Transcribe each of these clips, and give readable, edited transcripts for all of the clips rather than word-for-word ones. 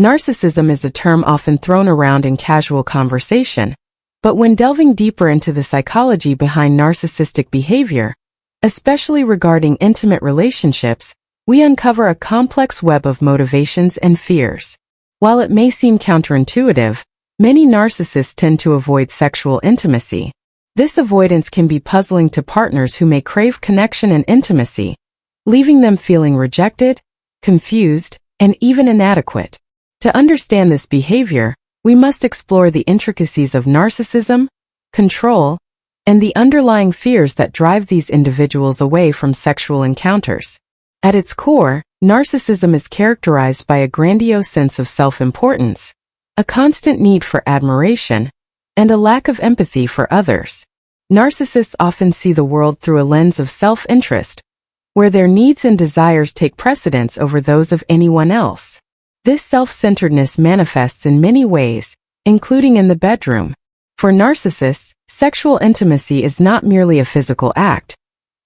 Narcissism is a term often thrown around in casual conversation, but when delving deeper into the psychology behind narcissistic behavior, especially regarding intimate relationships, we uncover a complex web of motivations and fears. While it may seem counterintuitive, many narcissists tend to avoid sexual intimacy. This avoidance can be puzzling to partners who may crave connection and intimacy, leaving them feeling rejected, confused, and even inadequate. To understand this behavior, we must explore the intricacies of narcissism, control, and the underlying fears that drive these individuals away from sexual encounters. At its core, narcissism is characterized by a grandiose sense of self-importance, a constant need for admiration, and a lack of empathy for others. Narcissists often see the world through a lens of self-interest, where their needs and desires take precedence over those of anyone else. This self-centeredness manifests in many ways, including in the bedroom. For narcissists, sexual intimacy is not merely a physical act.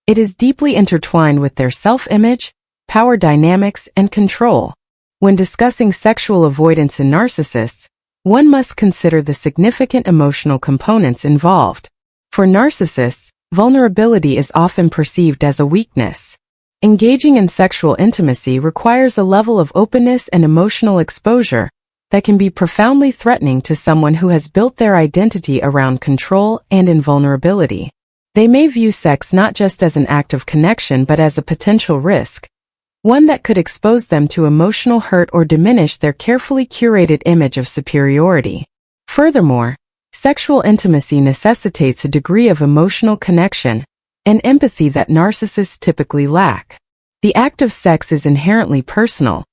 It is deeply intertwined with their self-image, power dynamics, and control. When discussing sexual avoidance in narcissists, one must consider the significant emotional components involved. For narcissists, vulnerability is often perceived as a weakness. Engaging in sexual intimacy requires a level of openness and emotional exposure that can be profoundly threatening to someone who has built their identity around control and invulnerability. They may view sex not just as an act of connection but as a potential risk, one that could expose them to emotional hurt or diminish their carefully curated image of superiority. Furthermore, sexual intimacy necessitates a degree of emotional connection and empathy that narcissists typically lack. The act of sex is inherently personal.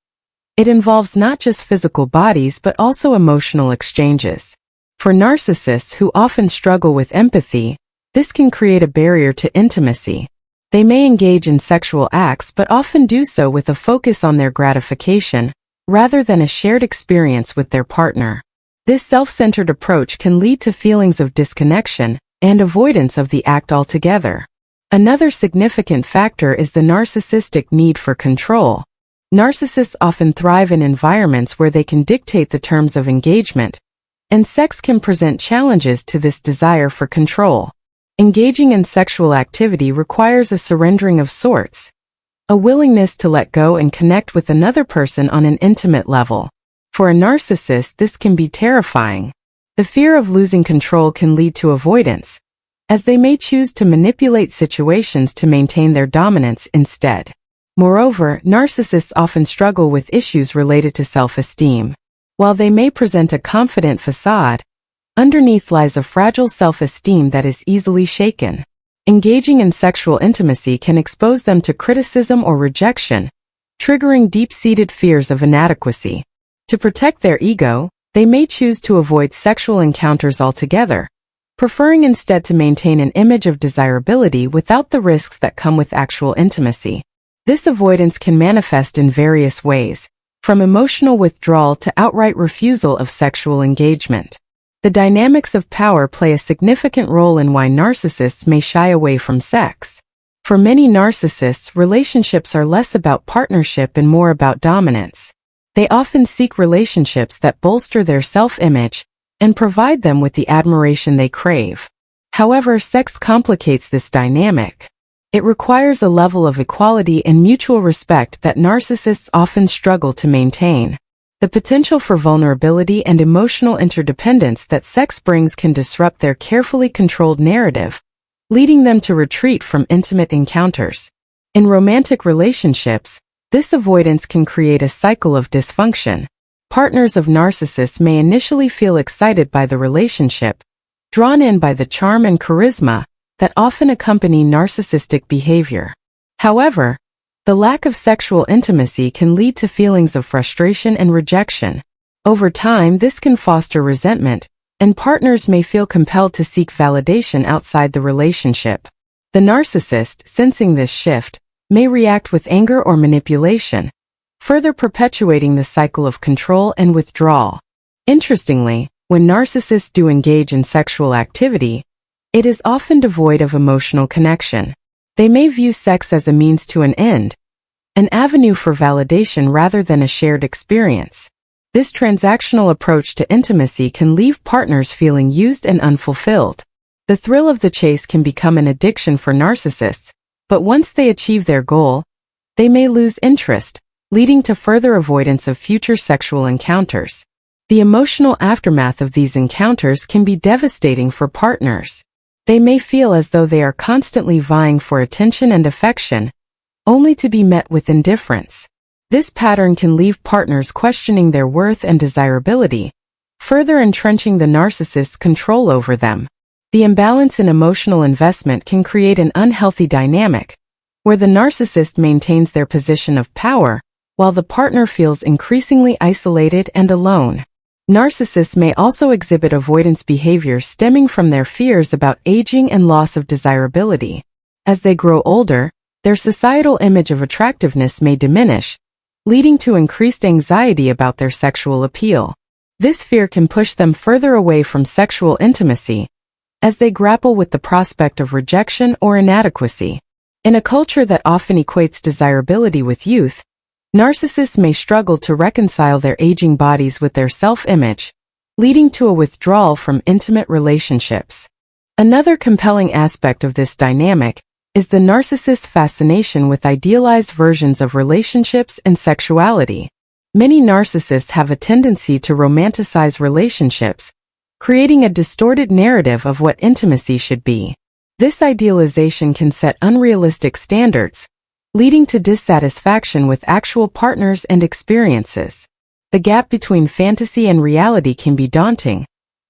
It involves not just physical bodies but also emotional exchanges. For narcissists who often struggle with empathy, this can create a barrier to intimacy. They may engage in sexual acts but often do so with a focus on their gratification, rather than a shared experience with their partner. This self-centered approach can lead to feelings of disconnection and avoidance of the act altogether. Another significant factor is the narcissistic need for control. Narcissists often thrive in environments where they can dictate the terms of engagement, and sex can present challenges to this desire for control. Engaging in sexual activity requires a surrendering of sorts, a willingness to let go and connect with another person on an intimate level. For a narcissist, this can be terrifying. The fear of losing control can lead to avoidance, as they may choose to manipulate situations to maintain their dominance instead. Moreover, narcissists often struggle with issues related to self-esteem. While they may present a confident facade, underneath lies a fragile self-esteem that is easily shaken. Engaging in sexual intimacy can expose them to criticism or rejection, triggering deep-seated fears of inadequacy. To protect their ego, they may choose to avoid sexual encounters altogether, preferring instead to maintain an image of desirability without the risks that come with actual intimacy. This avoidance can manifest in various ways, from emotional withdrawal to outright refusal of sexual engagement. The dynamics of power play a significant role in why narcissists may shy away from sex. For many narcissists, relationships are less about partnership and more about dominance. They often seek relationships that bolster their self-image and provide them with the admiration they crave. However, sex complicates this dynamic. It requires a level of equality and mutual respect that narcissists often struggle to maintain. The potential for vulnerability and emotional interdependence that sex brings can disrupt their carefully controlled narrative, leading them to retreat from intimate encounters. In romantic relationships, this avoidance can create a cycle of dysfunction. Partners of narcissists may initially feel excited by the relationship, drawn in by the charm and charisma that often accompany narcissistic behavior. However, the lack of sexual intimacy can lead to feelings of frustration and rejection. Over time, this can foster resentment, and partners may feel compelled to seek validation outside the relationship. The narcissist, sensing this shift, may react with anger or manipulation, further perpetuating the cycle of control and withdrawal. Interestingly, when narcissists do engage in sexual activity, it is often devoid of emotional connection. They may view sex as a means to an end, an avenue for validation rather than a shared experience. This transactional approach to intimacy can leave partners feeling used and unfulfilled. The thrill of the chase can become an addiction for narcissists, but once they achieve their goal, they may lose interest, leading to further avoidance of future sexual encounters. The emotional aftermath of these encounters can be devastating for partners. They may feel as though they are constantly vying for attention and affection, only to be met with indifference. This pattern can leave partners questioning their worth and desirability, further entrenching the narcissist's control over them. The imbalance in emotional investment can create an unhealthy dynamic, where the narcissist maintains their position of power, while the partner feels increasingly isolated and alone. Narcissists may also exhibit avoidance behaviors stemming from their fears about aging and loss of desirability. As they grow older, their societal image of attractiveness may diminish, leading to increased anxiety about their sexual appeal. This fear can push them further away from sexual intimacy, as they grapple with the prospect of rejection or inadequacy. In a culture that often equates desirability with youth, narcissists may struggle to reconcile their aging bodies with their self-image, leading to a withdrawal from intimate relationships. Another compelling aspect of this dynamic is the narcissist's fascination with idealized versions of relationships and sexuality. Many narcissists have a tendency to romanticize relationships, creating a distorted narrative of what intimacy should be. This idealization can set unrealistic standards, leading to dissatisfaction with actual partners and experiences. The gap between fantasy and reality can be daunting,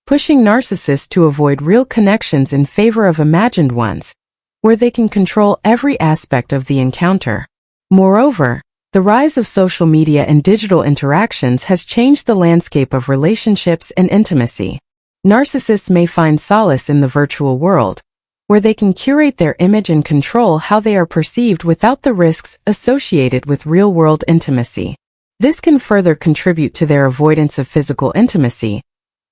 pushing narcissists to avoid real connections in favor of imagined ones, where they can control every aspect of the encounter. Moreover, the rise of social media and digital interactions has changed the landscape of relationships and intimacy. Narcissists may find solace in the virtual world, where they can curate their image and control how they are perceived without the risks associated with real-world intimacy. This can further contribute to their avoidance of physical intimacy,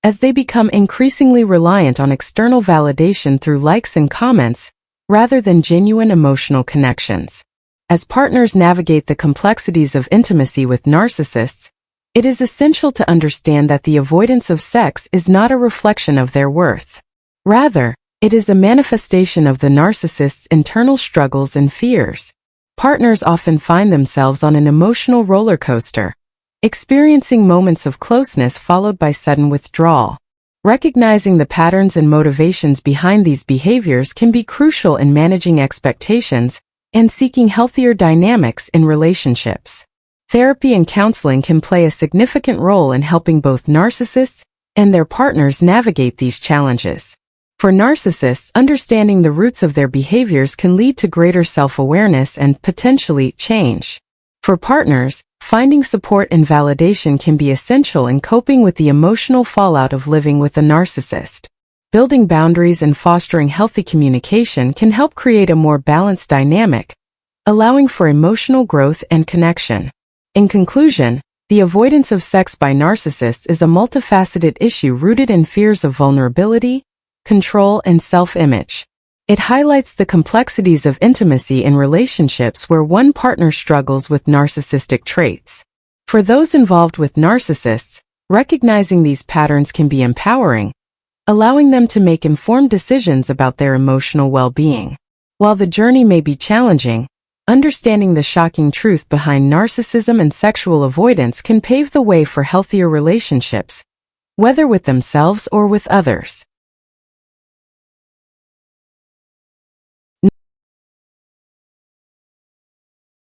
as they become increasingly reliant on external validation through likes and comments, rather than genuine emotional connections. As partners navigate the complexities of intimacy with narcissists, it is essential to understand that the avoidance of sex is not a reflection of their worth. Rather, it is a manifestation of the narcissist's internal struggles and fears. Partners often find themselves on an emotional roller coaster, experiencing moments of closeness followed by sudden withdrawal. Recognizing the patterns and motivations behind these behaviors can be crucial in managing expectations and seeking healthier dynamics in relationships. Therapy and counseling can play a significant role in helping both narcissists and their partners navigate these challenges. For narcissists, understanding the roots of their behaviors can lead to greater self-awareness and potentially change. For partners, finding support and validation can be essential in coping with the emotional fallout of living with a narcissist. Building boundaries and fostering healthy communication can help create a more balanced dynamic, allowing for emotional growth and connection. In conclusion, the avoidance of sex by narcissists is a multifaceted issue rooted in fears of vulnerability, control, and self-image. It highlights the complexities of intimacy in relationships where one partner struggles with narcissistic traits. For those involved with narcissists, recognizing these patterns can be empowering, allowing them to make informed decisions about their emotional well-being. While the journey may be challenging, understanding the shocking truth behind narcissism and sexual avoidance can pave the way for healthier relationships, whether with themselves or with others.